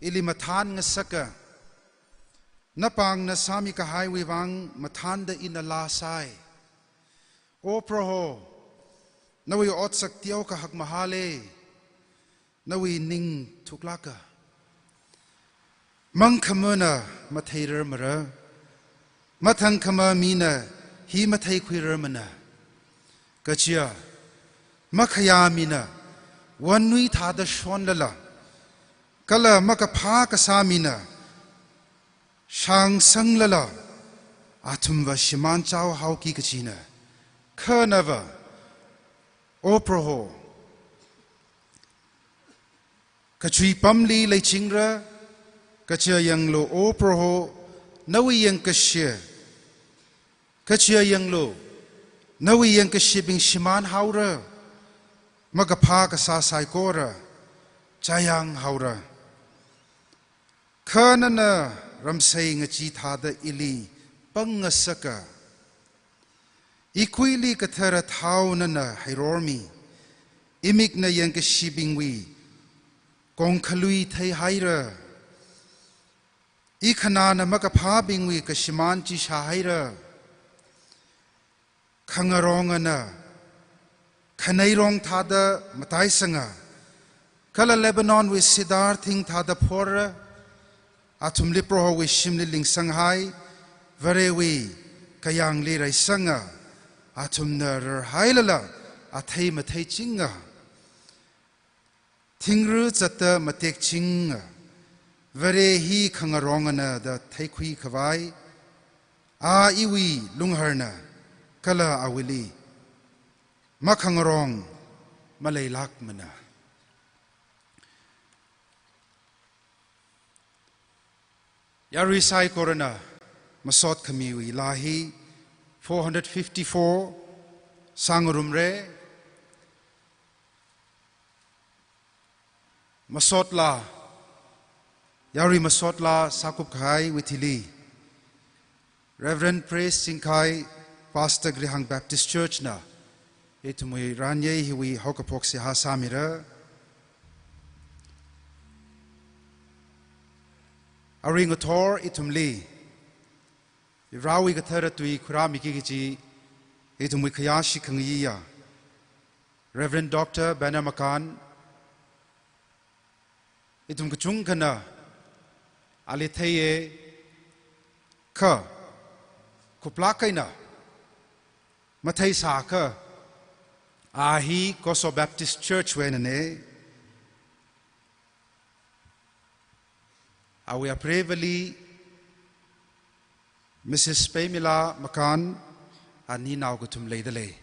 ili mathan nga saka napang na sami ka highway wang mathanda in la sai o proho nawi ot sak tiaw ka hak mahale nawi ning thuklaka mang khamana mathairer mara mathang khama mina hi mathai khuirer mana kachia makhaya mina wanui thada shon lala kala makapha ka samina shang sang lala atumwa shiman chaw hau ki kachina khanava oproho kachui pamli lai chingra kachia yang lo oproho nawi yang kashia kachia yang lo nawi yang kashibing shiman haura magapha ka sa sai kora chayang haura khanana ramsai ngachi thada ili pangasaka ikuili kathara thaunana hairormi imikna yang kashibingwi kongkhalui thai haira ikhanana makapha bingwi kashiman chi sha haira khangarongana khanairong thada matai sanga kala Lebanon with Sidar thing thada phora atum lipro with shimli ling sanghai varewi kayang li rai sanga atum nar hailala athai mathai chinga thingru chata matek chinga vare hi khangarongana da thai khui khawai a iwi lungharna kala awili makhangarong malay lakmana yari sai korana masot khamiwi lahi 454 sangurumre masotla yari masotla sakup khai withili Reverend Praise Singkai Pastor Grihang Baptist Church na itumui ranye hiwi hokapok si hasamira aring athor itumli rawi gathara tui khurami kigichi itumui khayashi khangiya Reverend Dr. Banamakan itum kuchung kana alitheye kha kuplakaina mathai sa kha ahi Koso Baptist Church wenane awi aprevali Mrs. Pamela Makan ani naw gutum leidale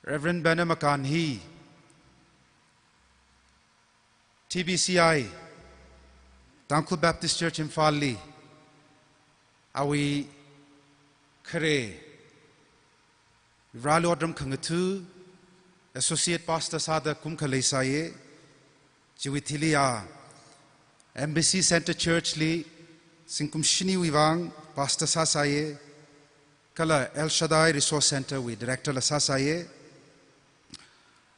Reverend Bana Makan hi TBCI Tangkul Baptist Church in Fali awi khare Ralodram Khangatu Associate Pastor Sada Kumkhalei Saye Jiwithilia Embassy Center Church li Singkum Shini Wivang Pastor Sasaye Kala El Shaddai Resource Center with Director La Sasaye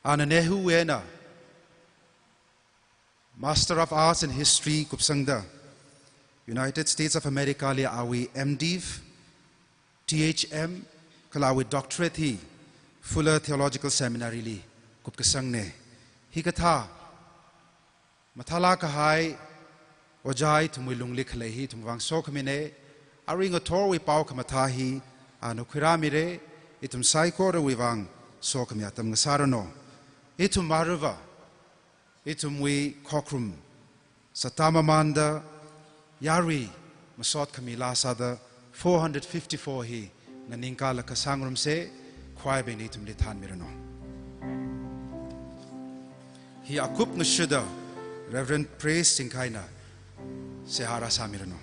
Ananehu Wena Master of Arts and History Kupsangda United States of America li awi MDiv THM kala with doctorate hi Fuller Theological Seminary li kupkasang ne hi katha mathala kahai ojai tumui lungli khlei hi tumwang so khamine aring athor wi pau khamatha hi anu khiramire itum saiko ro wiwang so khamya tam ngasarano itum maruva itum wi khokrum satama manda yari masot khamila sada 454 hi naningka la kasangrum se khwai be ni tum li than mirano hi akup ngashuda Reverend Praise Singkaina Sehara Samirano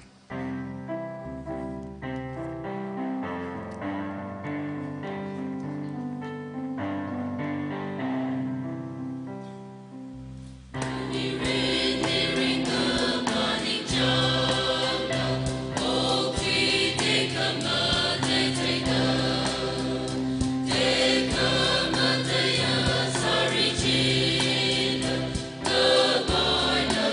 Sorry, Gina, the boy, the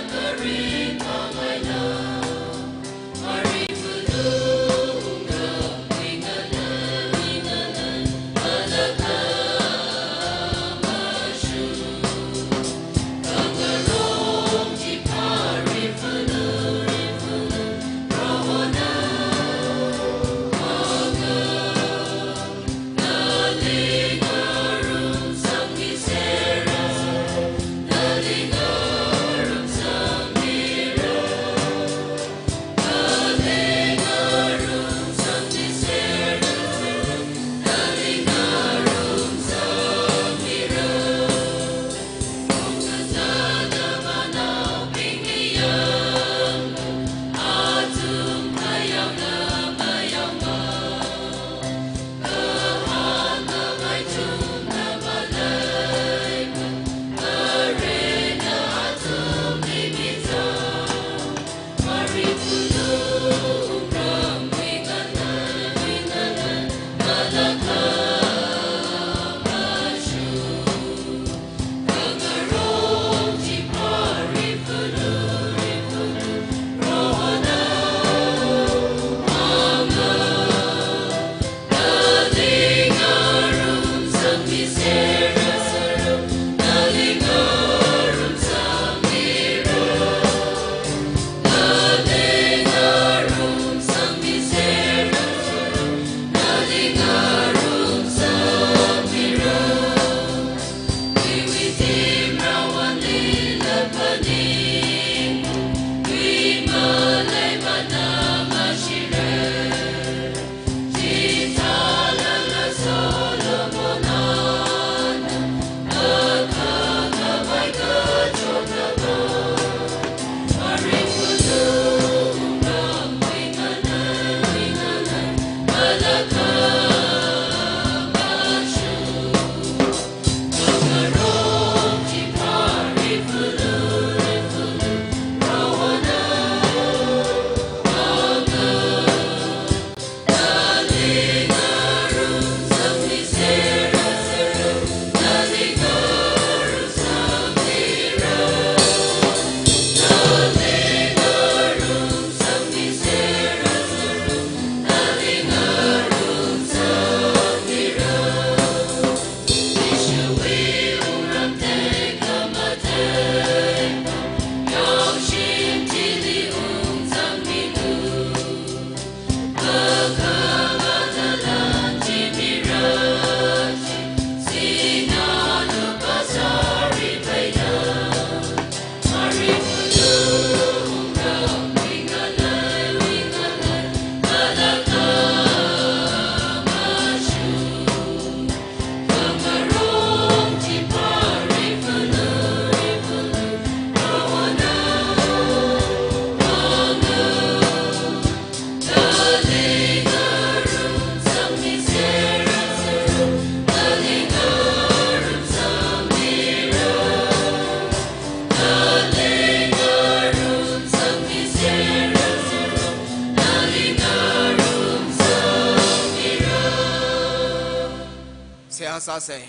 Sase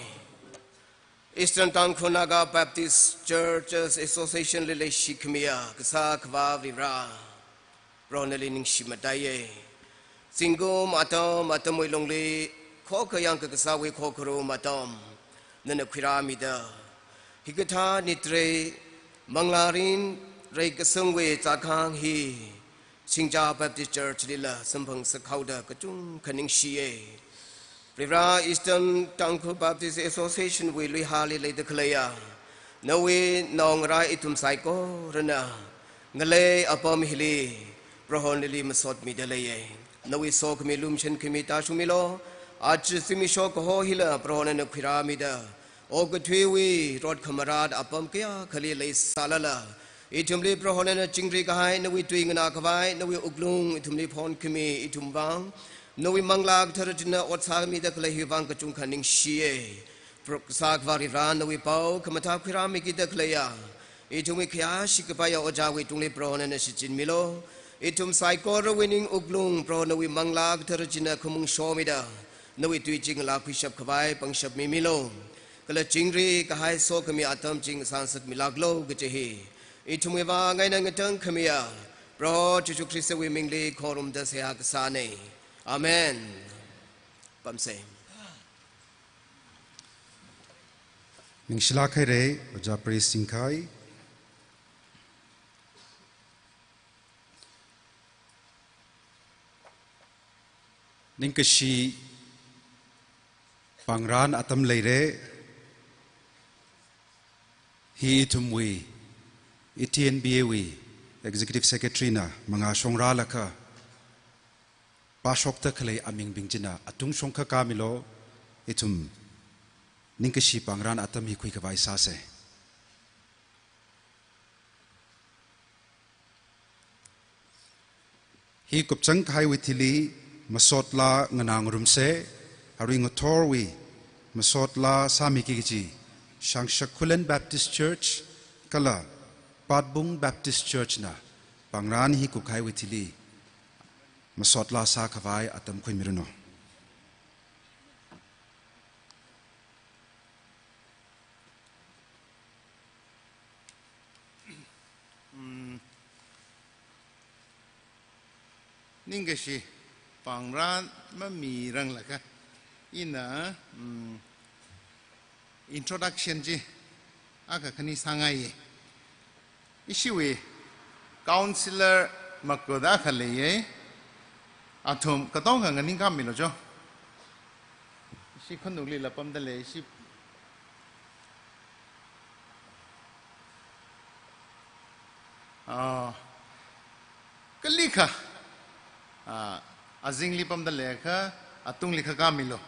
Eastern Tankunaga Baptist Churches Association Lile Shikmia Kasakva Vira Ronelin Shimataye Singo Matom Matamoilongli Kokayanka Kasawi Kokoro Matom Nanakiramida Hikata Nitre Manglarin Rekasungwe Takang He Singja Baptist Church Lila Sampang Sakauda Katung Kaning Shie Rira Eastern Tangko Baptist Association we lui hali le declare no we nong ra itum psycho rana ngale apam hili prohonili masot mi delaye no we sok mi lumchen kimita shumilo ach simi shok ho hila prohonen phiramida o gthwe we rod khamarad apam kya khali le salala itumli prohonen chingri kahai no we twing na khawai no we uglung itumli phon kimi itumbang no we manglag tharatina otsami da klehi wang kachung khaning shie sak variran no we pau kamata khirami ki da kleya itumi khya shikpaya oja we tungli prona na sichin milo itum saikor winning uglung pro no we manglag tharatina khumung shomida no we tuiching la khishap khwai pangshap mi milo kala chingri kahai so khami atam ching sansat milaglo gchehi itumi wa ngai na ngatang khamiya pro chu Christ we mingli khorum da se aksane Amen. Pamse. Mingshila khaire Japri Singkai. Ningkashi Pangran atam leire. Hi itumwi. ETNBAwi. Executive Secretary na mga shongra laka. Pasok takle aming bingjina atung shongka kamilo itum ningkashi pangran atam hi kui kawai sase hi kupchang khai withili masotla nganang rumse haring authority masotla sami kiji Shangshakulen Baptist Church kala Padbung Baptist Church na pangran hi kukai withili Masotla sa kawai atam koy miruno. Ninggashi pangran mamirang laka ina introduction ji aga kani sangai ishiwe counselor makoda khale Atom katong ang ganing kami lo jo. Si kanuli lapam dale si kalika azing lipam dale ka atung likha kami lo.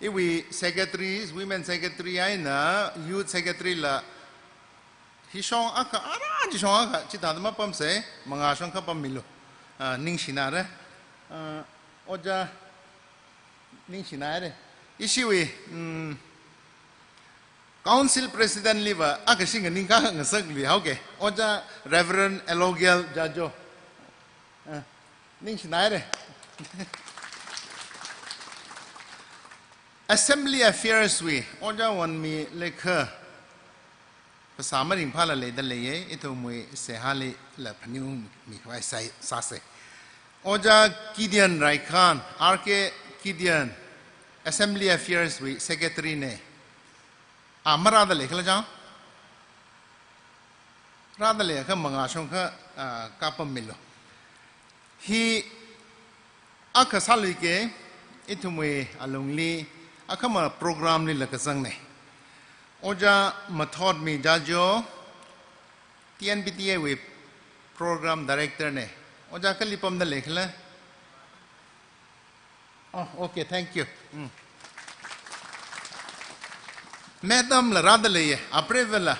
Iwi secretaries, women secretary ay na youth secretary la hisong aka ara hisong aka chitadama pam se mga asong ka pamilo ning sinara. Oja ning sinare isiwi council president liva akasing ning ka ngasagli hauke oja reverend elogial jajo ning sinare assembly affairs we oja wan mi lekha pasama ring phala le dalaye ito mui sehali la phaniu mi khwai sai sase Oja Gideon Raikan, RK Gideon, Assembly Affairs we Secretary ne. Amara da lekla jang. Rada le ka mga shong ka kapam milo. Hi aka salwi ke itumwe alungli aka ma program li lakasang ne. Oja mathod mi jajo TNBTA we program director ne. Oja kalipam da lekhla. Oh, okay, thank you. Madam la rada le apre vela.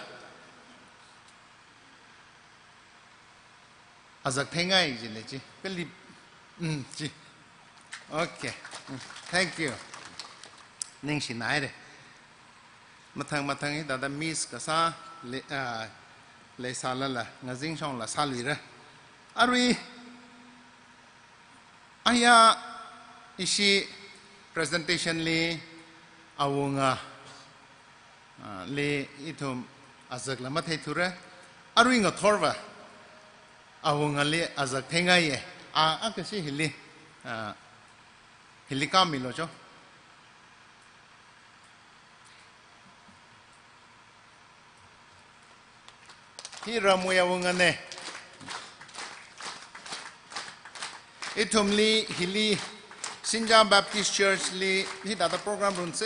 Azak thengai ji le ji. Kalip ji. Okay. Thank you. Ning sinai re. Matang dada miss ka sa le sala la ngazing song la salwi re. Arwi aya ishi presentation li อาวงาเลอิทุมอาศักละมาเททุระอารุยงทอร์วะอาวงาเลอาศักเทงไงอักษิฮิลิกามิโลจ้ะที่รำวยาวงานเนี่ยอิทุมลีฮิลีซินจาบัพติสต์เชิร์ชลีที่ตัดโปรแกรมรุ่นเซ